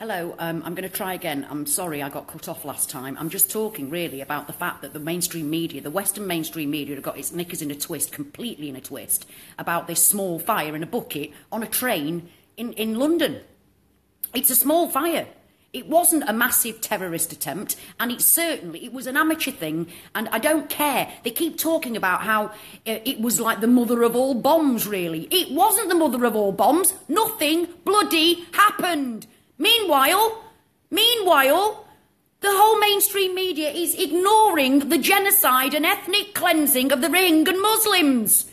Hello, I'm going to try again. I'm sorry I got cut off last time. I'm just talking really about the fact that the mainstream media, the Western mainstream media, have got its knickers in a twist, completely in a twist, about this small fire in a bucket on a train in London. It's a small fire. It wasn't a massive terrorist attempt, and it was an amateur thing, and I don't care. They keep talking about how it was like the mother of all bombs, really. It wasn't the mother of all bombs. Nothing bloody happened. Meanwhile, the whole mainstream media is ignoring the genocide and ethnic cleansing of the Rohingya Muslims.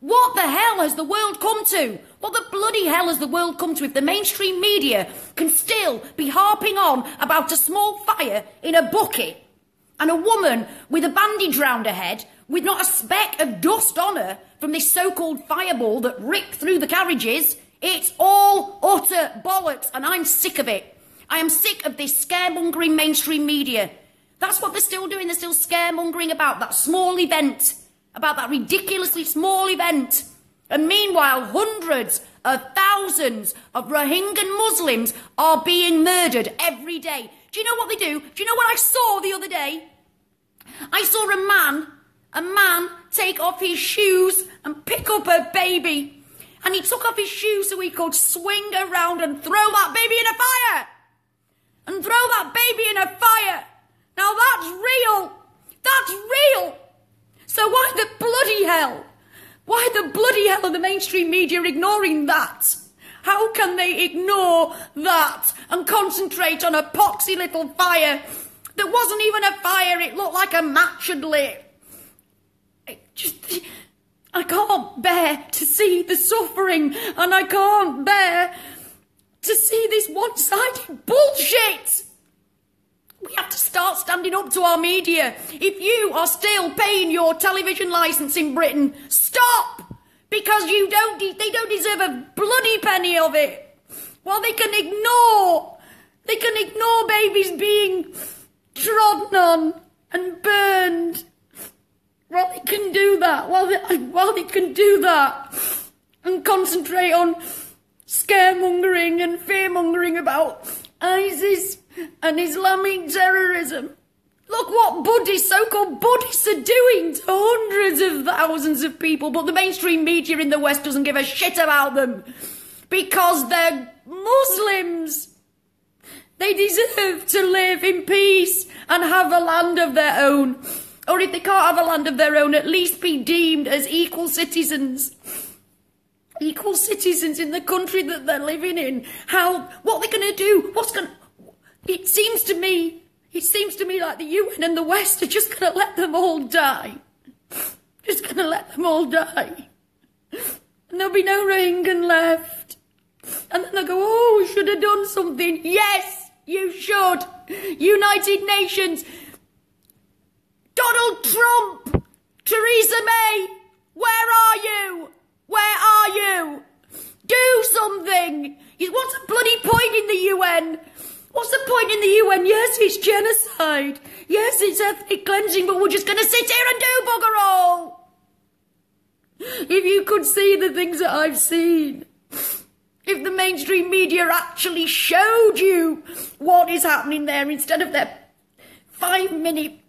What the hell has the world come to? What the bloody hell has the world come to if the mainstream media can still be harping on about a small fire in a bucket and a woman with a bandage round her head with not a speck of dust on her from this so-called fireball that ripped through the carriages? It's all utter bollocks, and I'm sick of it. I am sick of this scaremongering mainstream media. That's what they're still doing. They're still scaremongering about that small event, about that ridiculously small event. And meanwhile, hundreds of thousands of Rohingya Muslims are being murdered every day. Do you know what they do? Do you know what I saw the other day? I saw a man take off his shoes and pick up a baby. And he took off his shoes so he could swing around and throw that baby in a fire. And throw that baby in a fire. Now that's real. That's real. So why the bloody hell? Why the bloody hell are the mainstream media ignoring that? How can they ignore that and concentrate on a poxy little fire that wasn't even a fire? It looked like a match had lit. I can't bear to see the suffering, and I can't bear to see this one-sided bullshit. We have to start standing up to our media. If you are still paying your television licence in Britain, stop! Because they don't deserve a bloody penny of it. While they can ignore babies being trodden on and burned. While they can do that and concentrate on scaremongering and fearmongering about ISIS and Islamic terrorism. Look what Buddhists, so-called Buddhists, are doing to hundreds of thousands of people, but the mainstream media in the West doesn't give a shit about them because they're Muslims. They deserve to live in peace and have a land of their own. Or if they can't have a land of their own, at least be deemed as equal citizens. Equal citizens in the country that they're living in. What are they going to do? It seems to me like the UN and the West are just going to let them all die. Just going to let them all die. And there'll be no Rohingya left. And then they'll go, oh, we should have done something. Yes, you should. United Nations. Donald Trump, Theresa May, where are you? Where are you? Do something. What's the bloody point in the UN? What's the point in the UN? Yes, it's genocide. Yes, it's ethnic cleansing, but we're just going to sit here and do bugger all. If you could see the things that I've seen. If the mainstream media actually showed you what is happening there instead of their 5-minute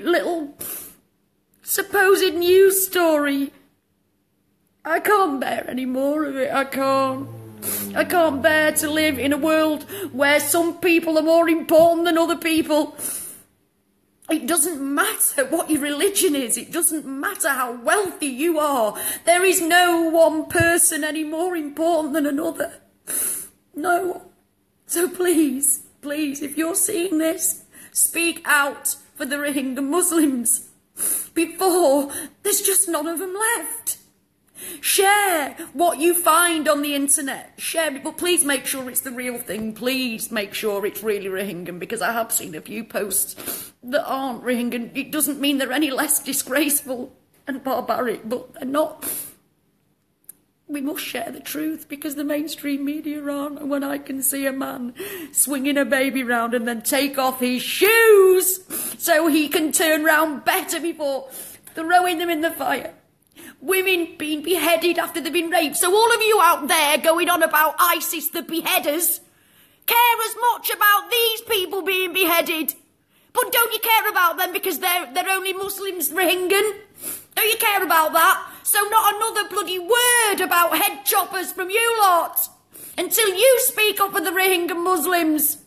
little supposed news story. I can't bear any more of it. I can't bear to live in a world where some people are more important than other people. It doesn't matter what your religion is. It doesn't matter how wealthy you are. There is no one person any more important than another. No one. So please, if you're seeing this, speak out for the Rohingya Muslims before there's just none of them left. Share what you find on the internet. Share it, but please make sure it's the real thing. Please make sure it's really Rohingya, because I have seen a few posts that aren't Rohingya. It doesn't mean they're any less disgraceful and barbaric, but they're not. We must share the truth because the mainstream media aren't. And when I can see a man swinging a baby round and then take off his shoes so he can turn round better before throwing them in the fire. women being beheaded after they've been raped. So all of you out there going on about ISIS, the beheaders, care as much about these people being beheaded. But don't you care about them because they're only Muslims, Rohingyan? Don't you care about that? So not another bloody word about head choppers from you lot until you speak up for the Rohingya Muslims.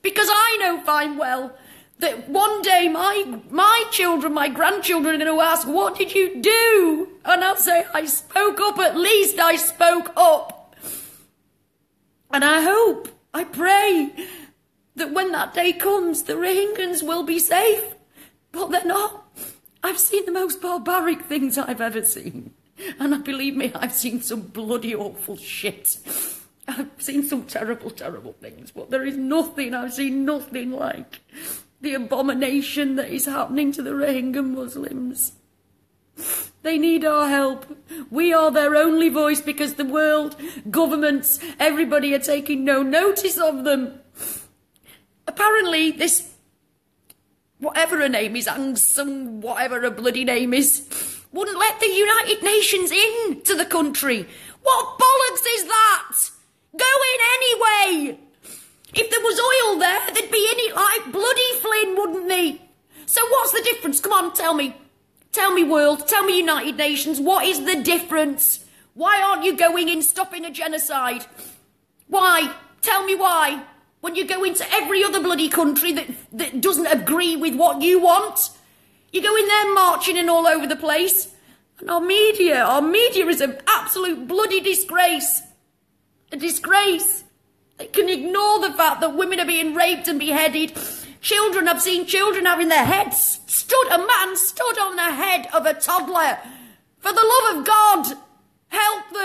Because I know fine well that one day my children, my grandchildren are going to ask, what did you do? And I'll say, I spoke up, at least I spoke up. And I hope, I pray that when that day comes, the Rohingyans will be safe. But they're not. I've seen the most barbaric things I've ever seen. And believe me, I've seen some bloody awful shit. I've seen some terrible, terrible things. But there is nothing, I've seen nothing like the abomination that is happening to the Rohingya Muslims. They need our help. We are their only voice because the world, governments, everybody are taking no notice of them. Apparently this, whatever her name is, Aung, whatever her bloody name is, wouldn't let the United Nations in to the country. What bollocks is that? Go in anyway. If there was oil there, they'd be in it like bloody Flynn, wouldn't they? So what's the difference? Come on, tell me. Tell me, world. Tell me, United Nations. What is the difference? Why aren't you going in stopping a genocide? Why? Tell me why. When you go into every other bloody country that doesn't agree with what you want, you go in there marching in all over the place. And our media is an absolute bloody disgrace. A disgrace. They can ignore the fact that women are being raped and beheaded. Children, I've seen children having their heads a man stood on the head of a toddler. For the love of God, help them.